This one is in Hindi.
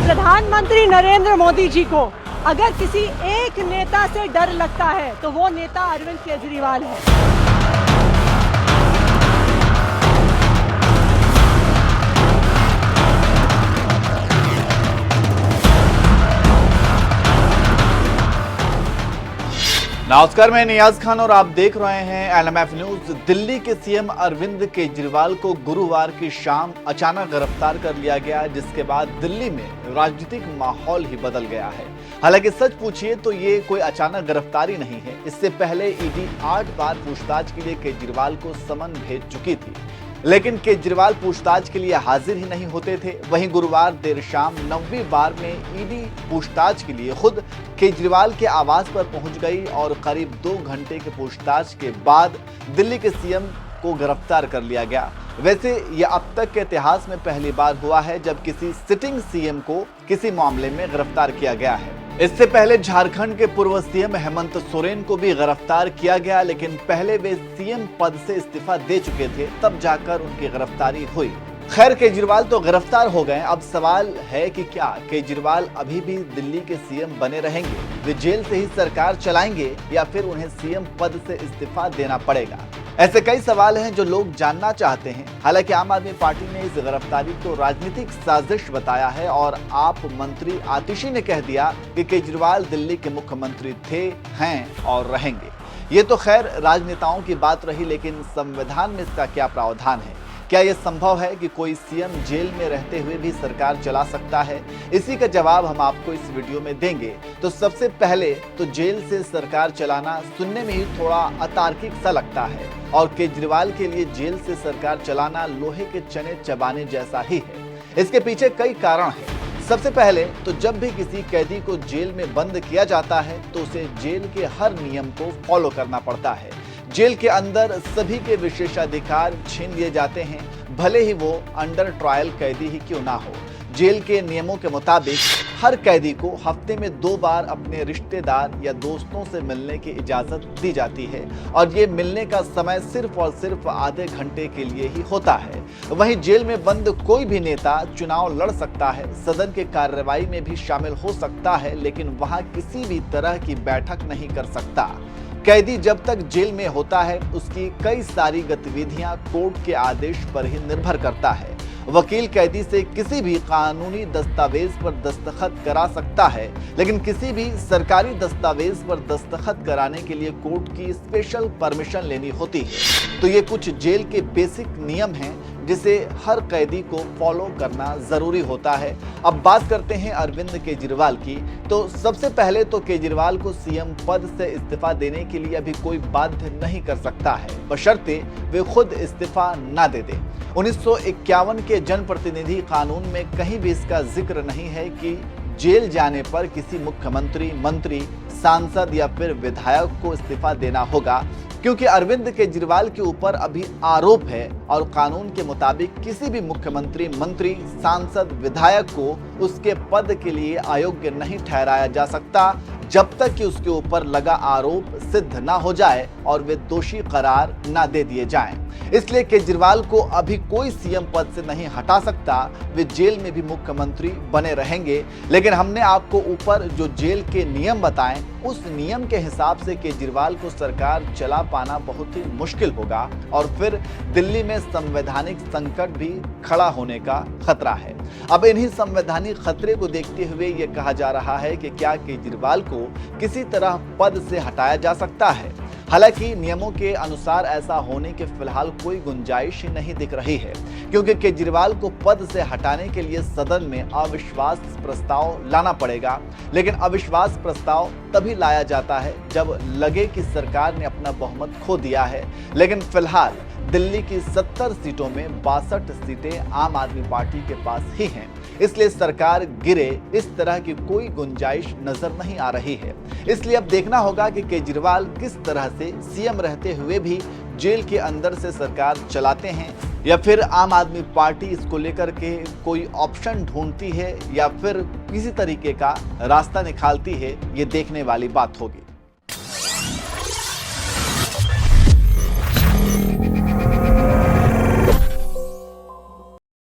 प्रधानमंत्री नरेंद्र मोदी जी को अगर किसी एक नेता से डर लगता है तो वो नेता अरविंद केजरीवाल है। नमस्कार, मैं नियाज खान और आप देख रहे हैं एलएमएफ न्यूज। दिल्ली के सीएम अरविंद केजरीवाल को गुरुवार की शाम अचानक गिरफ्तार कर लिया गया, जिसके बाद दिल्ली में राजनीतिक माहौल ही बदल गया है। हालांकि सच पूछिए तो ये कोई अचानक गिरफ्तारी नहीं है। इससे पहले ईडी 8 बार पूछताछ के लिए केजरीवाल को समन भेज चुकी थी, लेकिन केजरीवाल पूछताछ के लिए हाजिर ही नहीं होते थे। वहीं गुरुवार देर शाम 9वीं बार में ईडी पूछताछ के लिए खुद केजरीवाल के आवास पर पहुंच गई और करीब 2 घंटे के पूछताछ के बाद दिल्ली के सीएम को गिरफ्तार कर लिया गया। वैसे यह अब तक के इतिहास में पहली बार हुआ है जब किसी सिटिंग सीएम को किसी मामले में गिरफ्तार किया गया है। इससे पहले झारखंड के पूर्व सीएम हेमंत सोरेन को भी गिरफ्तार किया गया, लेकिन पहले वे सीएम पद से इस्तीफा दे चुके थे, तब जाकर उनकी गिरफ्तारी हुई। खैर, केजरीवाल तो गिरफ्तार हो गए। अब सवाल है कि क्या केजरीवाल अभी भी दिल्ली के सीएम बने रहेंगे? वे जेल से ही सरकार चलाएंगे या फिर उन्हें सीएम पद से इस्तीफा देना पड़ेगा? ऐसे कई सवाल हैं जो लोग जानना चाहते हैं। हालांकि आम आदमी पार्टी ने इस गिरफ्तारी को राजनीतिक साजिश बताया है और आप मंत्री आतिशी ने कह दिया कि केजरीवाल दिल्ली के मुख्यमंत्री थे, हैं और रहेंगे। ये तो खैर राजनेताओं की बात रही, लेकिन संविधान में इसका क्या प्रावधान है? क्या यह संभव है कि कोई सीएम जेल में रहते हुए भी सरकार चला सकता है? इसी का जवाब हम आपको इस वीडियो में देंगे। तो सबसे पहले तो जेल से सरकार चलाना सुनने में ही थोड़ा अतार्किक सा लगता है और केजरीवाल के लिए जेल से सरकार चलाना लोहे के चने चबाने जैसा ही है। इसके पीछे कई कारण हैं। सबसे पहले तो जब भी किसी कैदी को जेल में बंद किया जाता है तो उसे जेल के हर नियम को फॉलो करना पड़ता है। जेल के अंदर सभी के विशेषाधिकार छीन लिए जाते हैं, भले ही वो अंडर ट्रायल कैदी ही क्यों ना हो। जेल के नियमों के मुताबिक हर कैदी को हफ्ते में 2 बार अपने रिश्तेदार या दोस्तों से मिलने की इजाजत दी जाती है और ये मिलने का समय सिर्फ और सिर्फ आधे घंटे के लिए ही होता है। वहीं जेल में बंद कोई भी नेता चुनाव लड़ सकता है, सदन के कार्रवाई में भी शामिल हो सकता है, लेकिन वहां किसी भी तरह की बैठक नहीं कर सकता। कैदी जब तक जेल में होता है उसकी कई सारी गतिविधियां कोर्ट के आदेश पर ही निर्भर करता है। वकील कैदी से किसी भी कानूनी दस्तावेज पर दस्तखत करा सकता है, लेकिन किसी भी सरकारी दस्तावेज पर दस्तखत कराने के लिए कोर्ट की स्पेशल परमिशन लेनी होती है। तो ये कुछ जेल के बेसिक नियम हैं जिसे हर कैदी को फॉलो करना जरूरी होता है। अब बात करते हैं अरविंद केजरीवाल की। तो सबसे पहले तो केजरीवाल को सीएम पद से इस्तीफा देने के लिए अभी कोई बाध्य नहीं कर सकता है, बशर्ते वे खुद इस्तीफा ना दे दें। 1951 के जनप्रतिनिधि कानून में कहीं भी इसका जिक्र नहीं है कि जेल जाने पर किसी मुख्यमंत्री, मंत्री, सांसद या फिर विधायक को इस्तीफा देना होगा, क्योंकि अरविंद केजरीवाल के ऊपर अभी आरोप है और कानून के मुताबिक किसी भी मुख्यमंत्री, मंत्री, सांसद, विधायक को उसके पद के लिए अयोग्य नहीं ठहराया जा सकता जब तक कि उसके ऊपर लगा आरोप सिद्ध ना हो जाए और वे दोषी करार ना दे दिए जाएं। इसलिए केजरीवाल को अभी कोई सीएम पद से नहीं हटा सकता। वे जेल में भी मुख्यमंत्री बने रहेंगे, लेकिन हमने आपको ऊपर जो जेल के नियम बताएं उस नियम के हिसाब से केजरीवाल को सरकार चला पाना बहुत ही मुश्किल होगा और फिर दिल्ली में संवैधानिक संकट भी खड़ा होने का खतरा है। अब इन्हीं संवैधानिक खतरे को देखते हुए ये कहा जा रहा है कि क्या केजरीवाल को किसी तरह पद से हटाया जा सकता है। हालांकि नियमों के अनुसार ऐसा होने के फिलहाल कोई गुंजाइश ही नहीं दिख रही है, क्योंकि केजरीवाल को पद से हटाने के लिए सदन में अविश्वास प्रस्ताव लाना पड़ेगा। लेकिन अविश्वास प्रस्ताव तभी लाया जाता है जब लगे कि सरकार ने अपना बहुमत खो दिया है। लेकिन फिलहाल दिल्ली की 70 सीटों में 62 सीटें आम आदमी पार्टी के पास ही हैं, इसलिए सरकार गिरे इस तरह की कोई गुंजाइश नजर नहीं आ रही है। इसलिए अब देखना होगा कि केजरीवाल किस तरह से सीएम रहते हुए भी जेल के अंदर से सरकार चलाते हैं या फिर आम आदमी पार्टी इसको लेकर के कोई ऑप्शन ढूंढती है या फिर किसी तरीके का रास्ता निकालती है। ये देखने वाली बात होगी।